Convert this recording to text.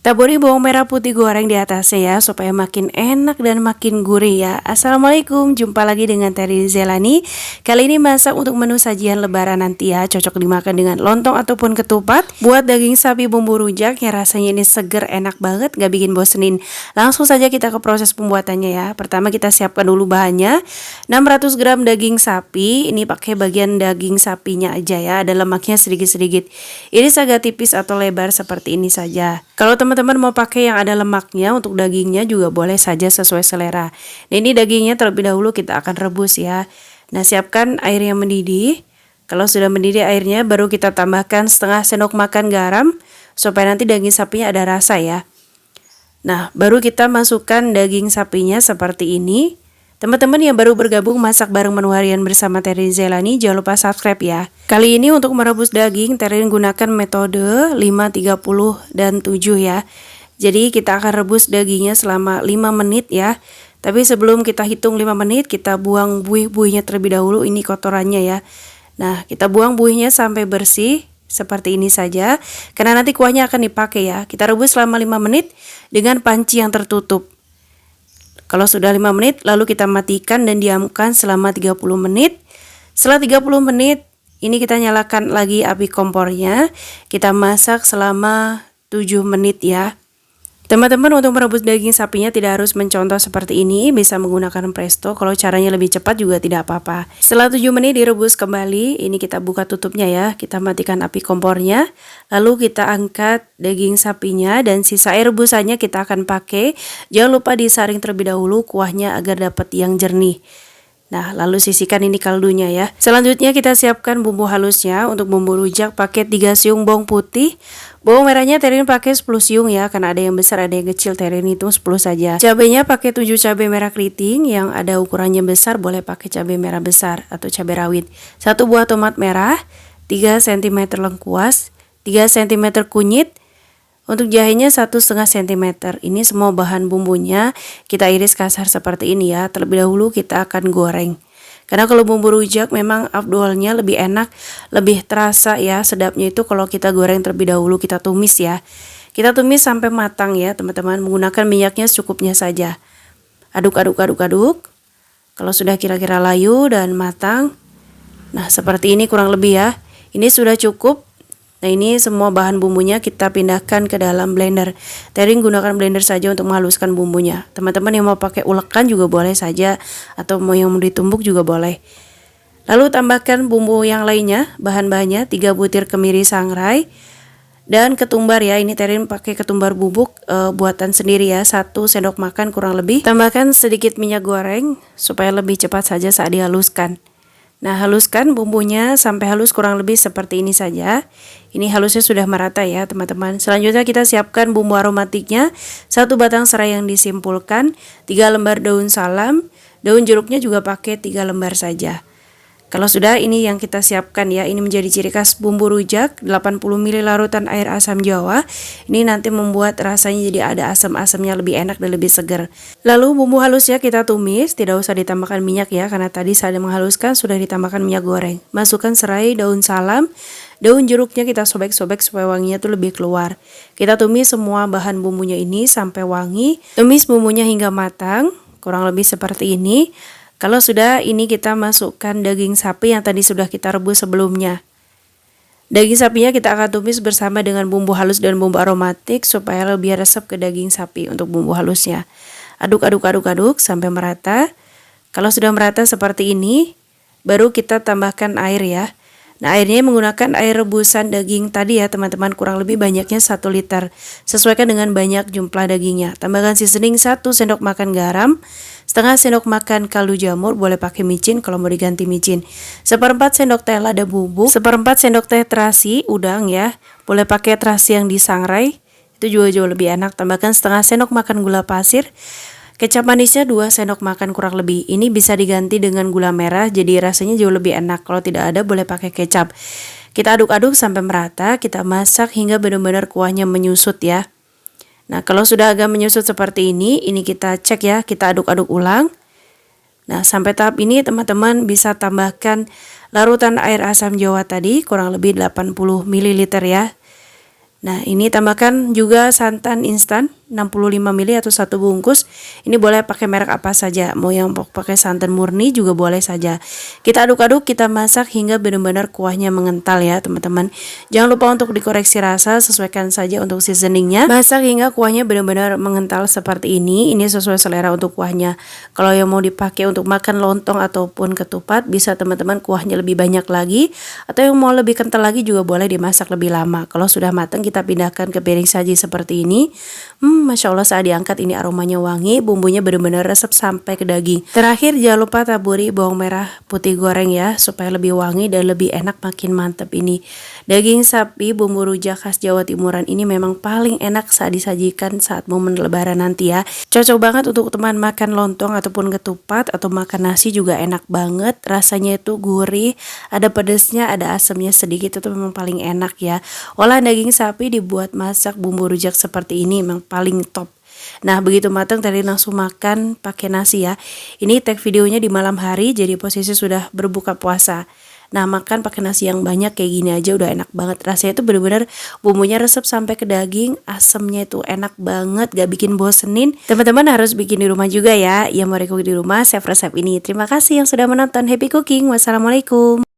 Taburi bawang merah putih goreng di atasnya ya, supaya makin enak dan makin gurih ya. Assalamualaikum, jumpa lagi dengan Terry Zelani. Kali ini masak untuk menu sajian lebaran nanti ya, cocok dimakan dengan lontong ataupun ketupat. Buat daging sapi bumbu rujak yang rasanya ini seger, enak banget, gak bikin bosenin. Langsung saja kita ke proses pembuatannya ya. Pertama kita siapkan dulu bahannya. 600 gram daging sapi, ini pakai bagian daging sapinya aja ya, ada lemaknya sedikit-sedikit. Iris agak tipis atau lebar seperti ini saja. Kalau teman-teman mau pakai yang ada lemaknya untuk dagingnya juga boleh saja sesuai selera. Nah, ini dagingnya terlebih dahulu kita akan rebus ya. Nah, siapkan air yang mendidih. Kalau sudah mendidih airnya baru kita tambahkan setengah sendok makan garam supaya nanti daging sapinya ada rasa ya. Nah, baru kita masukkan daging sapinya seperti ini. Teman-teman yang baru bergabung masak bareng menu harian bersama Terry Zelani, jangan lupa subscribe ya. Kali ini untuk merebus daging, Terry gunakan metode 5, 30, dan 7 ya. Jadi kita akan rebus dagingnya selama 5 menit ya. Tapi sebelum kita hitung 5 menit, kita buang buih-buihnya terlebih dahulu, ini kotorannya ya. Nah, kita buang buihnya sampai bersih, seperti ini saja. Karena nanti kuahnya akan dipakai ya. Kita rebus selama 5 menit dengan panci yang tertutup. Kalau sudah 5 menit, lalu kita matikan dan diamkan selama 30 menit. Setelah 30 menit, ini kita nyalakan lagi api kompornya. Kita masak selama 7 menit ya. Teman-teman, untuk merebus daging sapinya tidak harus mencontoh seperti ini, bisa menggunakan presto. Kalau caranya lebih cepat juga tidak apa-apa. Setelah 7 menit direbus kembali, ini kita buka tutupnya ya. Kita matikan api kompornya. Lalu kita angkat daging sapinya dan sisa air rebusannya kita akan pakai. Jangan lupa disaring terlebih dahulu kuahnya agar dapat yang jernih. Nah, lalu sisihkan ini kaldunya ya. Selanjutnya kita siapkan bumbu halusnya. Untuk bumbu rujak pakai 3 siung bawang putih. Bawang merahnya Terin pakai 10 siung ya, karena ada yang besar ada yang kecil, Terin hitung 10 saja. Cabenya pakai 7 cabai merah keriting, yang ada ukurannya besar boleh pakai cabai merah besar atau cabai rawit. 1 buah tomat merah, 3 cm lengkuas, 3 cm kunyit. Untuk jahenya 1,5 cm. Ini semua bahan bumbunya kita iris kasar seperti ini ya. Terlebih dahulu kita akan goreng. Karena kalau bumbu rujak memang afdolnya lebih enak, lebih terasa ya sedapnya itu kalau kita goreng terlebih dahulu, kita tumis ya. Kita tumis sampai matang ya teman-teman, menggunakan minyaknya secukupnya saja. Aduk. Kalau sudah kira-kira layu dan matang, nah seperti ini kurang lebih ya. Ini sudah cukup. Nah, ini semua bahan bumbunya kita pindahkan ke dalam blender. Terry gunakan blender saja untuk menghaluskan bumbunya. Teman-teman yang mau pakai ulekan juga boleh saja, atau mau yang mau ditumbuk juga boleh. Lalu tambahkan bumbu yang lainnya, bahan-bahannya 3 butir kemiri sangrai dan ketumbar ya. Ini Terry pakai ketumbar bubuk buatan sendiri ya, 1 sendok makan kurang lebih. Tambahkan sedikit minyak goreng supaya lebih cepat saja saat dihaluskan. Nah, haluskan bumbunya sampai halus kurang lebih seperti ini saja. Ini halusnya sudah merata ya teman-teman. Selanjutnya kita siapkan bumbu aromatiknya. 1 batang serai yang disimpulkan, 3 lembar daun salam, daun jeruknya juga pakai 3 lembar saja. Kalau sudah, ini yang kita siapkan ya. Ini menjadi ciri khas bumbu rujak, 80 ml larutan air asam jawa. Ini nanti membuat rasanya jadi ada asam-asamnya, lebih enak dan lebih segar. Lalu bumbu halusnya kita tumis, tidak usah ditambahkan minyak ya, karena tadi saat menghaluskan sudah ditambahkan minyak goreng. Masukkan serai, daun salam, daun jeruknya kita sobek-sobek supaya wanginya tuh lebih keluar. Kita tumis semua bahan bumbunya ini sampai wangi. Tumis bumbunya hingga matang, kurang lebih seperti ini. Kalau sudah, ini kita masukkan daging sapi yang tadi sudah kita rebus sebelumnya. Daging sapinya kita akan tumis bersama dengan bumbu halus dan bumbu aromatik supaya lebih resep ke daging sapi untuk bumbu halusnya. Aduk sampai merata. Kalau sudah merata seperti ini, baru kita tambahkan air ya. Nah, airnya menggunakan air rebusan daging tadi ya teman-teman, kurang lebih banyaknya 1 liter. Sesuaikan dengan banyak jumlah dagingnya. Tambahkan seasoning 1 sendok makan garam, setengah sendok makan kaldu jamur, boleh pakai micin kalau mau diganti micin. 1/4 sendok teh lada bubuk, 1/4 sendok teh terasi udang ya. Boleh pakai terasi yang disangrai, itu juga jauh lebih enak. Tambahkan setengah sendok makan gula pasir. Kecap manisnya 2 sendok makan kurang lebih. Ini bisa diganti dengan gula merah, jadi rasanya jauh lebih enak. Kalau tidak ada boleh pakai kecap. Kita aduk-aduk sampai merata, kita masak hingga benar-benar kuahnya menyusut ya. Nah, kalau sudah agak menyusut seperti ini kita cek ya, kita aduk-aduk ulang. Nah, sampai tahap ini teman-teman bisa tambahkan larutan air asam jawa tadi kurang lebih 80 ml ya. Nah, ini tambahkan juga santan instan 65 ml atau 1 bungkus. Ini boleh pakai merek apa saja, mau yang pakai santan murni juga boleh saja. Kita aduk-aduk, kita masak hingga benar-benar kuahnya mengental ya teman-teman. Jangan lupa untuk dikoreksi rasa, sesuaikan saja untuk seasoningnya. Masak hingga kuahnya benar-benar mengental seperti ini. Ini sesuai selera untuk kuahnya. Kalau yang mau dipakai untuk makan lontong ataupun ketupat, bisa teman-teman kuahnya lebih banyak lagi. Atau yang mau lebih kental lagi juga boleh dimasak lebih lama. Kalau sudah matang, kita pindahkan ke piring saji seperti ini. Masya Allah saat diangkat ini aromanya wangi, bumbunya benar-benar resep sampai ke daging. Terakhir jangan lupa taburi bawang merah putih goreng ya, supaya lebih wangi dan lebih enak, makin mantep ini. Daging sapi bumbu rujak khas Jawa Timuran ini memang paling enak saat disajikan saat momen lebaran nanti ya. Cocok banget untuk teman makan lontong ataupun ketupat, atau makan nasi juga enak banget. Rasanya itu gurih, ada pedesnya, ada asamnya sedikit, itu memang paling enak ya. Olahan daging sapi dibuat masak bumbu rujak seperti ini memang paling top. Nah, begitu matang tadi langsung makan pakai nasi ya. Ini tag videonya di malam hari, jadi posisi sudah berbuka puasa. Nah, makan pakai nasi yang banyak kayak gini aja udah enak banget. Rasanya itu bener-bener bumbunya resep sampai ke daging, asemnya itu enak banget, gak bikin bosenin. Teman-teman harus bikin di rumah juga ya. Yang mau rekomen di rumah, save resep ini. Terima kasih yang sudah menonton. Happy cooking. Wassalamualaikum.